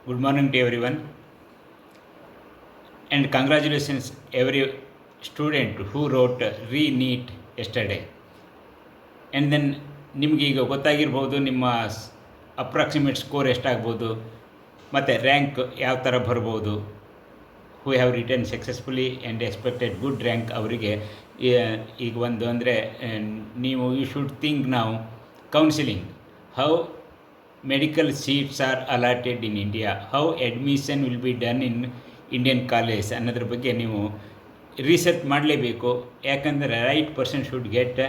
Good morning to everyone, and congratulations every student who wrote re-NEET yesterday. And then ನಿಮಗೆ ಈಗ ಗೊತ್ತಾಗಿರ್ಬೋದು ನಿಮ್ಮ approximate score ಎಷ್ಟಾಗ್ಬೋದು ಮತ್ತು rank ಯಾವ ಥರ ಬರ್ಬೋದು. Who have return successfully and expected good rank ಅವರಿಗೆ ಈಗ ಒಂದು ಅಂದರೆ ನೀವು ಯು ಶುಡ್ ಥಿಂಕ್ ನಾವು counselling how medical seats R allotted in India, how admission will be done in Indian college ಅನ್ನೋದ್ರ ಬಗ್ಗೆ ನೀವು ರಿಸರ್ಚ್ ಮಾಡಲೇಬೇಕು. ಯಾಕಂದರೆ right person should get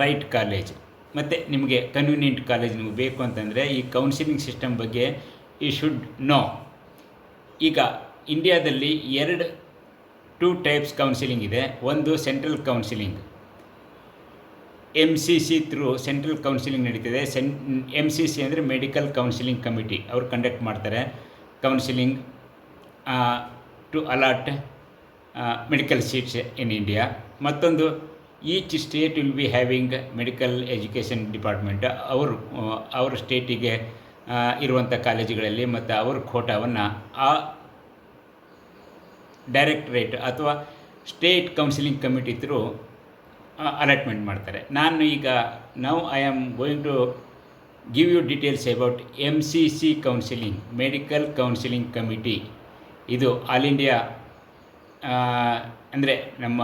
right college, ಮತ್ತು ನಿಮಗೆ ಕನ್ವೀನಿಯೆಂಟ್ ಕಾಲೇಜ್ ನಿಮಗೆ ಬೇಕು ಅಂತಂದರೆ ಈ ಕೌನ್ಸಿಲಿಂಗ್ ಸಿಸ್ಟಮ್ ಬಗ್ಗೆ ಯು ಶುಡ್ ನೋ. ಈಗ ಇಂಡಿಯಾದಲ್ಲಿ ಟೂ ಟೈಪ್ಸ್ ಕೌನ್ಸಿಲಿಂಗ್ ಇದೆ. ಒಂದು central counselling, MCC through central counselling ನಡೀತಿದೆ. MCC ಅಂದರೆ ಮೆಡಿಕಲ್ ಕೌನ್ಸಿಲಿಂಗ್ ಕಮಿಟಿ, ಅವರು ಕಂಡಕ್ಟ್ ಮಾಡ್ತಾರೆ counselling to allot medical seats in India. ಮತ್ತೊಂದು each state will be having medical education department, ಅವ್ರ ಸ್ಟೇಟಿಗೆ ಇರುವಂಥ ಕಾಲೇಜುಗಳಲ್ಲಿ ಮತ್ತು ಅವ್ರ ಖೋಟಾವನ್ನು ಆ ಡೈರೆಕ್ಟ್ರೇಟ್ ಅಥವಾ state counselling committee through allotment ಮಾಡ್ತಾರೆ. ನಾನು ಈಗ I am going to give you details about MCC counselling, medical counselling committee. ಇದು ಆಲ್ ಇಂಡಿಯಾ ಅಂದರೆ ನಮ್ಮ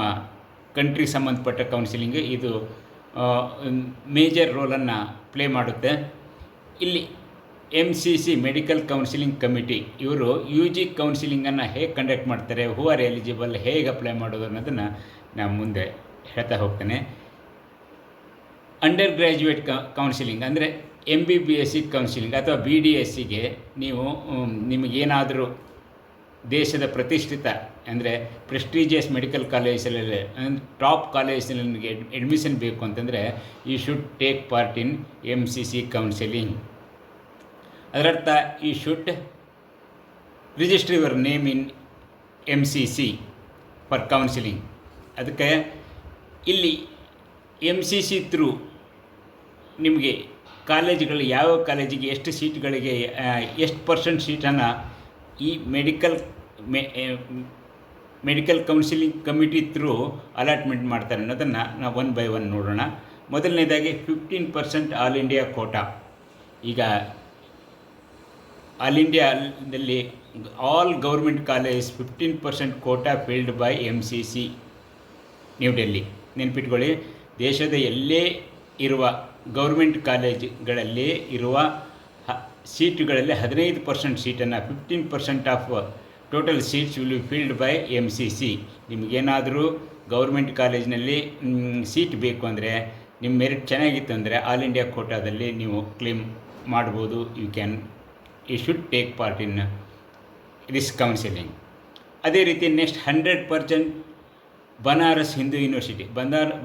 ಕಂಟ್ರಿಗೆ ಸಂಬಂಧಪಟ್ಟ ಕೌನ್ಸಿಲಿಂಗ್, ಇದು ಮೇಜರ್ ರೋಲನ್ನು ಪ್ಲೇ ಮಾಡುತ್ತೆ. ಇಲ್ಲಿ MCC ಮೆಡಿಕಲ್ ಕೌನ್ಸಿಲಿಂಗ್ ಕಮಿಟಿ ಇವರು UG ಕೌನ್ಸಿಲಿಂಗನ್ನು ಹೇಗೆ ಕಂಡಕ್ಟ್ ಮಾಡ್ತಾರೆ, ಹೂ ಆರ್ ಎಲಿಜಿಬಲ್, ಹೇಗೆ ಅಪ್ಲೈ ಮಾಡೋದು ಅನ್ನೋದನ್ನು ನಾನು ಮುಂದೆ ಹೇಳ್ತಾ ಹೋಗ್ತೇನೆ. ಅಂಡರ್ ಗ್ರ್ಯಾಜುಯೇಟ್ ಕೌನ್ಸಿಲಿಂಗ್ ಅಂದರೆ MBBS ಕೌನ್ಸಿಲಿಂಗ್ ಅಥವಾ BDSಗೆ ನೀವು ನಿಮಗೇನಾದರೂ ದೇಶದ ಪ್ರತಿಷ್ಠಿತ ಅಂದರೆ ಪ್ರೆಸ್ಟೀಜಿಯಸ್ ಮೆಡಿಕಲ್ ಕಾಲೇಜಲ್ಲಿ ಟಾಪ್ ಕಾಲೇಜಲ್ಲಿ ನಿಮಗೆ ಅಡ್ಮಿಷನ್ ಬೇಕು ಅಂತಂದರೆ you should take part in MCC counselling. ಅದರರ್ಥ you should register your name in MCC for counselling. ಅದಕ್ಕೆ ಇಲ್ಲಿ MCC ಥ್ರೂ ನಿಮಗೆ ಕಾಲೇಜುಗಳು ಯಾವ ಕಾಲೇಜಿಗೆ ಎಷ್ಟು ಸೀಟ್ಗಳಿಗೆ ಎಷ್ಟು ಪರ್ಸೆಂಟ್ ಸೀಟನ್ನು ಈ medical counselling committee through allotment ಮಾಡ್ತಾರೆ ಅನ್ನೋದನ್ನು ನಾವು 1 by 1 ನೋಡೋಣ. ಮೊದಲನೇದಾಗಿ 15% ಆಲ್ ಇಂಡಿಯಾ ಕೋಟಾ. ಈಗ ಆಲ್ ಇಂಡಿಯಾದಲ್ಲಿ all government college 15% quota filled by MCC New Delhi. ನೆನ್ಪಿಟ್ಕೊಳ್ಳಿ, ದೇಶದ ಎಲ್ಲೇ ಇರುವ ಗೌರ್ಮೆಂಟ್ ಕಾಲೇಜುಗಳಲ್ಲಿ ಇರುವ ಸೀಟುಗಳಲ್ಲಿ 15% ಸೀಟನ್ನು 15% of total seats will be filled by MCC. ನಿಮಗೇನಾದರೂ ಗೌರ್ಮೆಂಟ್ ಕಾಲೇಜಿನಲ್ಲಿ ಸೀಟ್ ಬೇಕು ಅಂದರೆ ನಿಮ್ಮ ಮೆರಿಟ್ ಚೆನ್ನಾಗಿತ್ತು ಅಂದರೆ ಆಲ್ ಇಂಡಿಯಾ ಕೋಟಾದಲ್ಲಿ ನೀವು ಕ್ಲೇಮ್ ಮಾಡ್ಬೋದು. You should take part in this counselling. ಅದೇ ರೀತಿ next 100% Banaras Hindu university.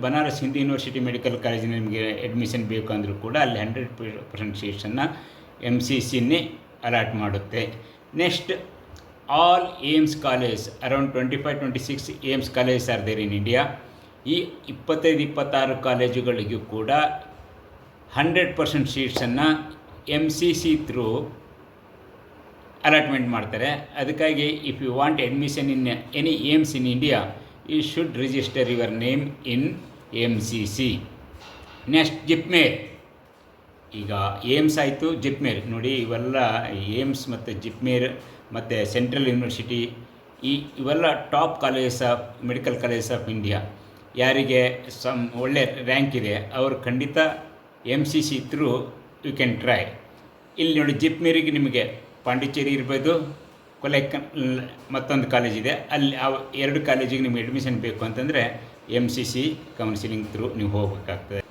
Banaras Hindu university medical ಕಾಲೇಜಿನ ನಿಮಗೆ ಅಡ್ಮಿಷನ್ ಬೇಕು ಅಂದರೂ ಕೂಡ ಅಲ್ಲಿ 100% ಸೀಟ್ಸನ್ನು MCCನೇ ಅಲಾಟ್ ಮಾಡುತ್ತೆ. Next all AIIMS college, around 25-26 AIIMS colleges are there in India. ಈ 25-26 ಕಾಲೇಜುಗಳಿಗೂ ಕೂಡ 100% ಸೀಟ್ಸನ್ನು MCC ಥ್ರೂ ಅಲಾಟ್ಮೆಂಟ್ ಮಾಡ್ತಾರೆ. ಅದಕ್ಕಾಗಿ if you want admission in any AIIMS in India you should register your name in MCC. Next JIPMER. ಈಗ AIIMS ಆಯಿತು, ಜಿಪ್ಮೇರ್ ನೋಡಿ, ಇವೆಲ್ಲ AIIMS ಮತ್ತು ಜಿಪ್ಮೇರ್ ಮತ್ತು ಸೆಂಟ್ರಲ್ ಯೂನಿವರ್ಸಿಟಿ ಇವೆಲ್ಲ top colleges of medical colleges of India. ಯಾರಿಗೆ ಒಳ್ಳೆ ರ್ಯಾಂಕ್ ಇದೆ ಅವರು ಖಂಡಿತ MCC through you can try. ಇಲ್ಲಿ ನೋಡಿ, ಜಿಪ್ಮೇರಿಗೆ ನಿಮಗೆ ಪಾಂಡಿಚೇರಿ ಇರ್ಬೋದು, ಮತ್ತೊಂದು ಕಾಲೇಜ್ ಇದೆ, ಅಲ್ಲಿ ಆ 2 ಕಾಲೇಜಿಗೆ ನಿಮಗೆ ಅಡ್ಮಿಷನ್ ಬೇಕು ಅಂತಂದರೆ MCC ಕೌನ್ಸಿಲಿಂಗ್ ಥ್ರೂ ನೀವು ಹೋಗಬೇಕಾಗ್ತದೆ.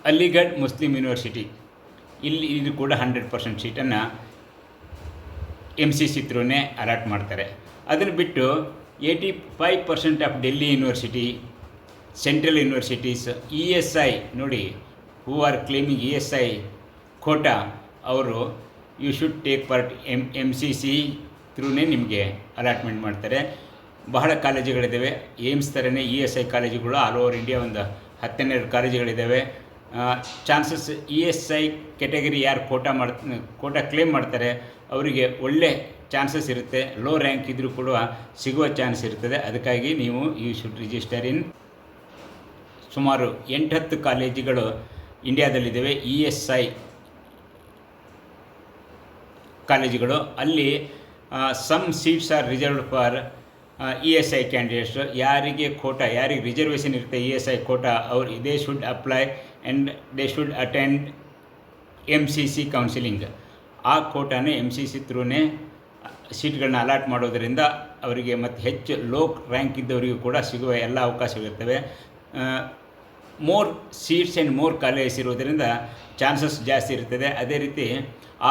ಅಲಿಗಢ್ ಮುಸ್ಲಿಂ ಯೂನಿವರ್ಸಿಟಿ, ಇದು ಕೂಡ 100% ಸೀಟನ್ನು MCC ಥ್ರೂನೇ ಅಲಾಟ್ ಮಾಡ್ತಾರೆ. ಅದನ್ನು ಬಿಟ್ಟು 85% of Delhi university, central universities, ESI ನೋಡಿ, who are claiming ESI quota, ಅವರು you should take part MCC ಥ್ರೂನೇ ನಿಮಗೆ ಅಲಾಟ್ಮೆಂಟ್ ಮಾಡ್ತಾರೆ. ಬಹಳ ಕಾಲೇಜುಗಳಿದ್ದಾವೆ, ಏಮ್ಸ್ ಥರನೇ ESI ಕಾಲೇಜುಗಳು ಆಲ್ ಓವರ್ ಇಂಡಿಯಾ ಒಂದು 10-12 ಕಾಲೇಜುಗಳಿದ್ದಾವೆ. ಚಾನ್ಸಸ್ ESI ಕ್ಯಾಟಗರಿ ಯಾರು ಕೋಟಾ ಕ್ಲೇಮ್ ಮಾಡ್ತಾರೆ ಅವರಿಗೆ ಒಳ್ಳೆ ಚಾನ್ಸಸ್ ಇರುತ್ತೆ. ಲೋ ರ್ಯಾಂಕ್ ಇದ್ದರೂ ಕೂಡ ಸಿಗುವ ಚಾನ್ಸ್ ಇರ್ತದೆ. ಅದಕ್ಕಾಗಿ ನೀವು ಯು ಶುಡ್ ರಿಜಿಸ್ಟರ್ ಇನ್. ಸುಮಾರು 8-10 ಕಾಲೇಜುಗಳು ಇಂಡಿಯಾದಲ್ಲಿದ್ದಾವೆ ESI ಕಾಲೇಜುಗಳು. ಅಲ್ಲಿ some seats are reserved for ESI candidates. ಯಾರಿಗೆ ರಿಸರ್ವೇಷನ್ ಇರುತ್ತೆ ESI quota, they should apply and they should attend MCC counselling. ಆ ಕೋಟಾನೇ MCC ಥ್ರೂನೇ ಸೀಟ್ಗಳನ್ನ ಅಲಾಟ್ ಮಾಡೋದರಿಂದ ಅವರಿಗೆ ಮತ್ತು ಹೆಚ್ಚು ಲೋ ರ್ಯಾಂಕ್ ಇದ್ದವರಿಗೂ ಕೂಡ ಸಿಗುವ ಎಲ್ಲ ಅವಕಾಶಗಳಿರ್ತವೆ. More seats and more colleges ಇರೋದರಿಂದ ಚಾನ್ಸಸ್ ಜಾಸ್ತಿ ಇರ್ತದೆ. ಅದೇ ರೀತಿ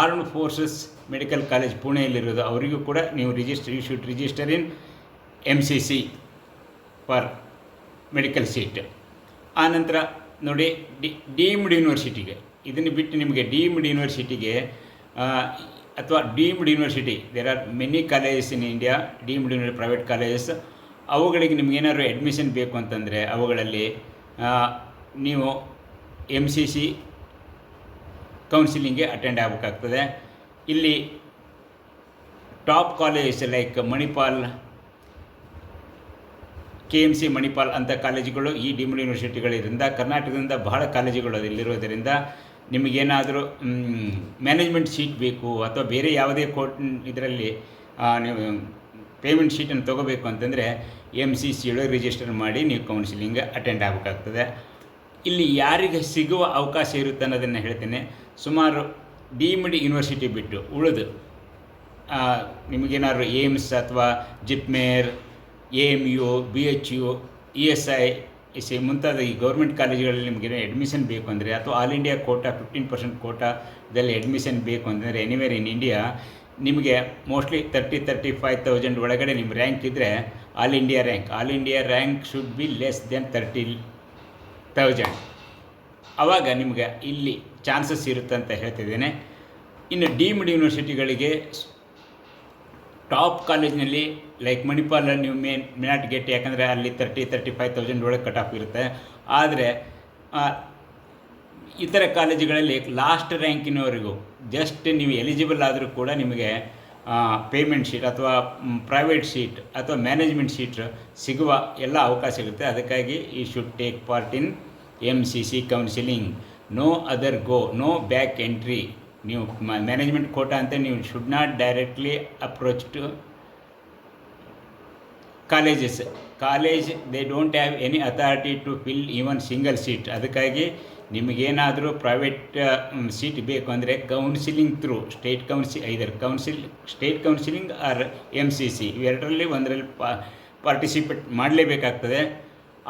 ಆರ್ಮ್ಡ್ ಫೋರ್ಸಸ್ ಮೆಡಿಕಲ್ ಕಾಲೇಜ್ ಪುಣೆಯಲ್ಲಿರೋದು, ಅವರಿಗೂ ಕೂಡ ನೀವು you should register in MCC for medical seat. ಆನಂತರ ನೋಡಿ ಡೀಮ್ಡ್ ಯೂನಿವರ್ಸಿಟಿಗೆ, ಇದನ್ನು ಬಿಟ್ಟು ನಿಮಗೆ ಡೀಮ್ಡ್ ಯೂನಿವರ್ಸಿಟಿಗೆ ಅಥವಾ deemed university, there are many colleges in India, deemed private colleges. ಅವುಗಳಿಗೆ ನಿಮಗೇನಾದ್ರು ಅಡ್ಮಿಷನ್ ಬೇಕು ಅಂತಂದರೆ ಅವುಗಳಲ್ಲಿ ನೀವು MCC ಕೌನ್ಸಿಲಿಂಗ್ಗೆ ಅಟೆಂಡ್ ಆಗಬೇಕಾಗ್ತದೆ. ಇಲ್ಲಿ top colleges like Manipal, KMC Manipal ಅಂಥ ಕಾಲೇಜುಗಳು ಈ ಡೀಮ್ಡ್ ಯೂನಿವರ್ಸಿಟಿಗಳಿಂದ ಕರ್ನಾಟಕದಿಂದ ಬಹಳ ಕಾಲೇಜುಗಳು ಇಲ್ಲಿರೋದರಿಂದ ನಿಮಗೇನಾದರೂ ಮ್ಯಾನೇಜ್ಮೆಂಟ್ ಸೀಟ್ ಬೇಕು ಅಥವಾ ಬೇರೆ ಯಾವುದೇ ಇದರಲ್ಲಿ ನೀವು ಪೇಮೆಂಟ್ ಶೀಟನ್ನು ತೊಗೋಬೇಕು ಅಂತಂದರೆ MCC ಒಳಗೆ ರಿಜಿಸ್ಟರ್ ಮಾಡಿ ನೀವು ಕೌನ್ಸಿಲಿಂಗ್ ಅಟೆಂಡ್ ಆಗಬೇಕಾಗ್ತದೆ. ಇಲ್ಲಿ ಯಾರಿಗೆ ಸಿಗುವ ಅವಕಾಶ ಇರುತ್ತೆ ಅನ್ನೋದನ್ನು ಹೇಳ್ತೇನೆ. ಸುಮಾರು ಡೀಮ್ಡ್ ಯೂನಿವರ್ಸಿಟಿ ಬಿಟ್ಟು ಉಳಿದು ನಿಮಗೇನಾದ್ರು ಏಮ್ಸ್ ಅಥವಾ ಜಿಪ್ಮೇರ್, AMU, BHU, ESI ಮುಂತಾದ ಈ ಗೌರ್ಮೆಂಟ್ ಕಾಲೇಜುಗಳಲ್ಲಿ ನಿಮಗೆ ಅಡ್ಮಿಷನ್ ಬೇಕು ಅಂದರೆ ಅಥವಾ ಆಲ್ ಇಂಡಿಯಾ ಕೋಟಾ 15% ಕೋಟಾದಲ್ಲಿ ಅಡ್ಮಿಷನ್ ಬೇಕು ಅಂತಂದರೆ ಎನಿವೇರ್ ಇನ್ ಇಂಡಿಯಾ ನಿಮಗೆ ಮೋಸ್ಟ್ಲಿ 35,000 ಒಳಗಡೆ ನಿಮ್ಮ ರ್ಯಾಂಕ್ ಇದ್ದರೆ all India rank should be less than 30,000. ಆವಾಗ ನಿಮಗೆ ಇಲ್ಲಿ ಚಾನ್ಸಸ್ ಇರುತ್ತೆ ಅಂತ ಹೇಳ್ತಿದ್ದೇನೆ. ಇನ್ನು ಡೀಮ್ಡ್ ಯೂನಿವರ್ಸಿಟಿಗಳಿಗೆ ಟಾಪ್ ಕಾಲೇಜಿನಲ್ಲಿ ಲೈಕ್ ಮಣಿಪಾಲ ನೀವು ಮೇ ನಾಟ್ ಗೆಟ್, ಯಾಕಂದರೆ ಅಲ್ಲಿ 35,000 ಒಳಗೆ ಕಟ್ ಆಫ್ ಇರುತ್ತೆ. ಆದರೆ ಇತರ ಕಾಲೇಜುಗಳಲ್ಲಿ ಲಾಸ್ಟ್ ರ್ಯಾಂಕಿನವರೆಗೂ ಜಸ್ಟ್ ನೀವು ಎಲಿಜಿಬಲ್ ಆದರೂ ಕೂಡ ನಿಮಗೆ ಪೇಮೆಂಟ್ ಶೀಟ್ ಅಥವಾ ಪ್ರೈವೇಟ್ ಸೀಟ್ ಅಥವಾ ಮ್ಯಾನೇಜ್ಮೆಂಟ್ ಸೀಟ್ ಸಿಗುವ ಎಲ್ಲ ಅವಕಾಶ ಇರುತ್ತೆ. ಅದಕ್ಕಾಗಿ ಈ should take part in MCC counselling. No other go, no back entry. ನೀವು ಮ್ಯಾನೇಜ್ಮೆಂಟ್ ಕೋಟಾ ಅಂತ ನೀವು should not directly approach to college they don't have any authority to fill even single seat. ಅದಕ್ಕಾಗಿ ನಿಮಗೇನಾದರೂ ಪ್ರೈವೇಟ್ ಸೀಟ್ ಬೇಕು ಅಂದರೆ counselling through state counselling R MCC ಇವೆರಡರಲ್ಲಿ ಒಂದರಲ್ಲಿ participate ಮಾಡಲೇಬೇಕಾಗ್ತದೆ.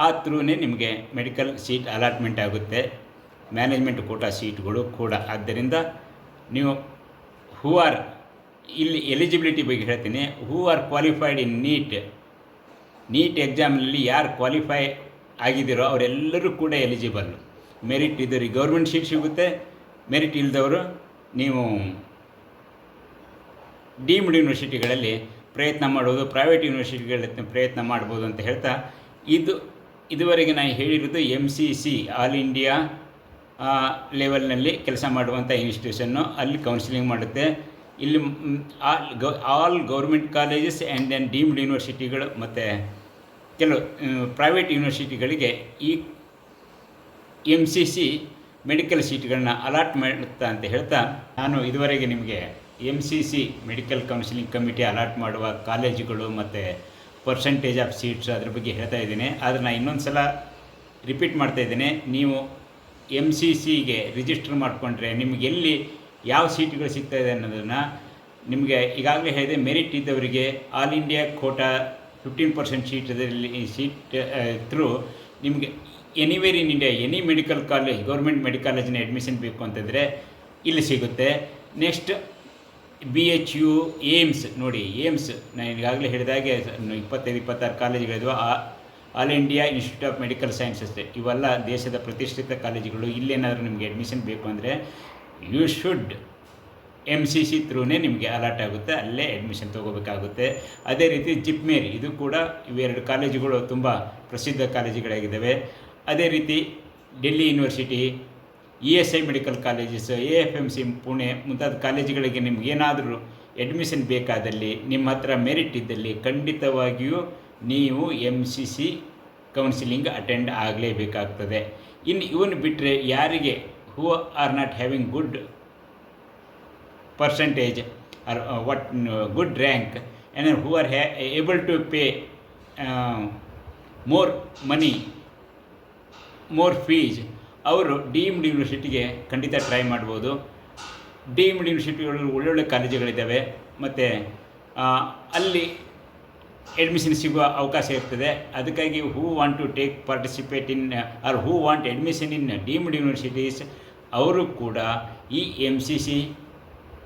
ಆ ಥ್ರೂನೇ ನಿಮಗೆ ಮೆಡಿಕಲ್ ಸೀಟ್ ಅಲಾಟ್ಮೆಂಟ್ ಆಗುತ್ತೆ, ಮ್ಯಾನೇಜ್ಮೆಂಟ್ ಕೋಟಾ ಸೀಟ್ಗಳು ಕೂಡ. ಆದ್ದರಿಂದ ನೀವು ಹೂ ಆರ್ ಇಲ್ಲಿ ಎಲಿಜಿಬಿಲಿಟಿ ಬಗ್ಗೆ ಹೇಳ್ತೀನಿ. Who are qualified in NEET ಎಕ್ಸಾಮ್ನಲ್ಲಿ ಯಾರು ಕ್ವಾಲಿಫೈ ಆಗಿದ್ದೀರೋ ಅವರೆಲ್ಲರೂ ಕೂಡ ಎಲಿಜಿಬಲ್ಲು. ಮೆರಿಟ್ ಇದ್ದವ್ರಿಗೆ ಗೌರ್ಮೆಂಟ್ ಸೀಟ್ ಸಿಗುತ್ತೆ, ಮೆರಿಟ್ ಇಲ್ಲದವರು ನೀವು ಡೀಮ್ಡ್ ಯೂನಿವರ್ಸಿಟಿಗಳಲ್ಲಿ ಪ್ರಯತ್ನ ಮಾಡೋದು, ಪ್ರೈವೇಟ್ ಯೂನಿವರ್ಸಿಟಿಗಳಲ್ಲಿ ಪ್ರಯತ್ನ ಮಾಡ್ಬೋದು ಅಂತ ಹೇಳ್ತಾ, ಇದುವರೆಗೆ ನಾನು ಹೇಳಿರೋದು MCC ಆಲ್ ಇಂಡಿಯಾ ಲೆವೆಲ್ನಲ್ಲಿ ಕೆಲಸ ಮಾಡುವಂಥ ಇನ್ಸ್ಟಿಟ್ಯೂಷನ್ನು, ಅಲ್ಲಿ ಕೌನ್ಸಿಲಿಂಗ್ ಮಾಡುತ್ತೆ. ಇಲ್ಲಿ all government colleges and then deemed ಯೂನಿವರ್ಸಿಟಿಗಳು ಮತ್ತು ಕೆಲವು ಪ್ರೈವೇಟ್ ಯೂನಿವರ್ಸಿಟಿಗಳಿಗೆ ಈ MCC ಮೆಡಿಕಲ್ ಸೀಟ್ಗಳನ್ನ ಅಲಾಟ್ ಮಾಡುತ್ತಾ ಅಂತ ಹೇಳ್ತಾ, ನಾನು ಇದುವರೆಗೆ ನಿಮಗೆ MCC medical counselling committee allot ಮಾಡುವ ಕಾಲೇಜುಗಳು ಮತ್ತು ಪರ್ಸೆಂಟೇಜ್ ಆಫ್ ಸೀಟ್ಸ್ ಅದ್ರ ಬಗ್ಗೆ ಹೇಳ್ತಾ ಇದ್ದೀನಿ. ಆದರೆ ನಾನು ಇನ್ನೊಂದು ಸಲ ರಿಪೀಟ್ ಮಾಡ್ತಾಯಿದ್ದೀನಿ. ನೀವು MCCಗೆ ರಿಜಿಸ್ಟರ್ ಮಾಡಿಕೊಂಡ್ರೆ ನಿಮಗೆ ಎಲ್ಲಿ ಯಾವ ಸೀಟ್ಗಳು ಸಿಗ್ತಾಯಿದೆ ಅನ್ನೋದನ್ನು ನಿಮಗೆ ಈಗಾಗಲೇ ಹೇಳಿದೆ. ಮೆರಿಟ್ ಇದ್ದವರಿಗೆ all India quota 15% seat through ನಿಮಗೆ anywhere in India any medical college, government medical ಕಾಲೇಜಿನ ಅಡ್ಮಿಷನ್ ಬೇಕು ಅಂತಂದರೆ ಇಲ್ಲಿ ಸಿಗುತ್ತೆ. ನೆಕ್ಸ್ಟ್ BHU, ಏಮ್ಸ್ ನೋಡಿ, ಏಮ್ಸ್ ನಾನು ಈಗಾಗಲೇ ಹೇಳಿದಾಗೆ 25-26 ಕಾಲೇಜುಗಳಿದ್ವು. All India institute of medical sciences ಇವೆಲ್ಲ ದೇಶದ ಪ್ರತಿಷ್ಠಿತ ಕಾಲೇಜುಗಳು. ಇಲ್ಲೇನಾದರೂ ನಿಮಗೆ ಅಡ್ಮಿಷನ್ ಬೇಕು ಅಂದರೆ ಯು ಶುಡ್ MCC ಥ್ರೂನೇ ನಿಮಗೆ ಅಲಾಟ್ ಆಗುತ್ತೆ, ಅಲ್ಲೇ ಅಡ್ಮಿಷನ್ ತೊಗೋಬೇಕಾಗುತ್ತೆ. ಅದೇ ರೀತಿ ಜಿಪ್ಮೇರ್, ಇದು ಕೂಡ ಇವೆರಡು ಕಾಲೇಜುಗಳು ತುಂಬ ಪ್ರಸಿದ್ಧ ಕಾಲೇಜುಗಳಾಗಿದ್ದಾವೆ. ಅದೇ ರೀತಿ Delhi university, ESI medical colleges, AFMC Pune ಮುಂತಾದ ಕಾಲೇಜುಗಳಿಗೆ ನಿಮಗೇನಾದರೂ ಅಡ್ಮಿಷನ್ ಬೇಕಾದಲ್ಲಿ, ನಿಮ್ಮ ಹತ್ರ ಮೆರಿಟ್ ಇದ್ದಲ್ಲಿ ಖಂಡಿತವಾಗಿಯೂ ನೀವು MCC ಕೌನ್ಸಿಲಿಂಗ್ ಅಟೆಂಡ್ ಆಗಲೇಬೇಕಾಗ್ತದೆ. ಇನ್ನು ಇವನು ಬಿಟ್ಟರೆ ಯಾರಿಗೆ who are not having good percentage or what good rank and who are able to pay more money, more fees, ಅವರು ಡೀಮ್ಡ್ ಯೂನಿವರ್ಸಿಟಿಗೆ ಖಂಡಿತ ಟ್ರೈ ಮಾಡ್ಬೋದು. ಡೀಮ್ಡ್ ಯೂನಿವರ್ಸಿಟಿಗಳಲ್ಲಿ ಒಳ್ಳೊಳ್ಳೆ ಕಾಲೇಜುಗಳಿದ್ದಾವೆ ಮತ್ತು ಅಲ್ಲಿ ಅಡ್ಮಿಷನ್ ಸಿಗುವ ಅವಕಾಶ ಇರ್ತದೆ. ಅದಕ್ಕಾಗಿ who want to take participate in or who want admission in deemed universities ಅವರು ಕೂಡ ಈ MCC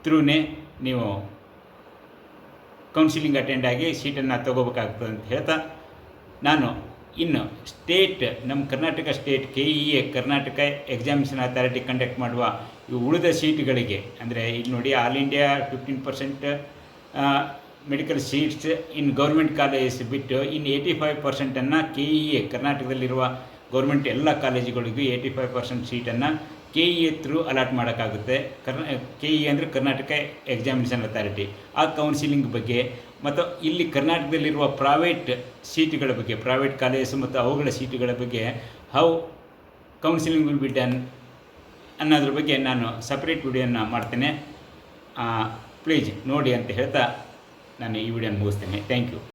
ಥ್ರೂನೇ ನೀವು ಕೌನ್ಸಿಲಿಂಗ್ ಅಟೆಂಡ್ ಆಗಿ ಸೀಟನ್ನು ತಗೋಬೇಕಾಗ್ತದೆ ಅಂತ ಹೇಳ್ತಾ, ನಾನು ಇನ್ನು ಸ್ಟೇಟ್, ನಮ್ಮ Karnataka state KEA Karnataka examination authority conduct ಮಾಡುವ ಈ ಉಳಿದ ಸೀಟ್ಗಳಿಗೆ, ಅಂದರೆ ಇಲ್ಲಿ ನೋಡಿ all India 15% medical seats in government colleges ಬಿಟ್ಟು ಇನ್ನು 85%ಅನ್ನು KEA ಕರ್ನಾಟಕದಲ್ಲಿರುವ ಗೌರ್ಮೆಂಟ್ ಎಲ್ಲ ಕಾಲೇಜುಗಳಿಗೂ 85% ಸೀಟನ್ನು KEA ಥ್ರೂ ಅಲಾಟ್ ಮಾಡೋಕ್ಕಾಗುತ್ತೆ. KEA ಅಂದರೆ ಕರ್ನಾಟಕ ಎಕ್ಸಾಮಿನೇಷನ್ ಅಥಾರಿಟಿ. ಆ ಕೌನ್ಸಿಲಿಂಗ್ ಬಗ್ಗೆ ಮತ್ತು ಇಲ್ಲಿ ಕರ್ನಾಟಕದಲ್ಲಿರುವ ಪ್ರೈವೇಟ್ ಸೀಟುಗಳ ಬಗ್ಗೆ, ಪ್ರೈವೇಟ್ ಕಾಲೇಜಸ್ ಮತ್ತು ಅವುಗಳ ಸೀಟುಗಳ ಬಗ್ಗೆ how counselling will be done ಅನ್ನೋದ್ರ ಬಗ್ಗೆ ನಾನು ಸಪ್ರೇಟ್ ವಿಡಿಯೋನ ಮಾಡ್ತೇನೆ. ಪ್ಲೀಸ್ ನೋಡಿ ಅಂತ ಹೇಳ್ತಾ ನಾನು ಈ ವಿಡಿಯೋನ ಮುಗಿಸ್ತೇನೆ. Thank you.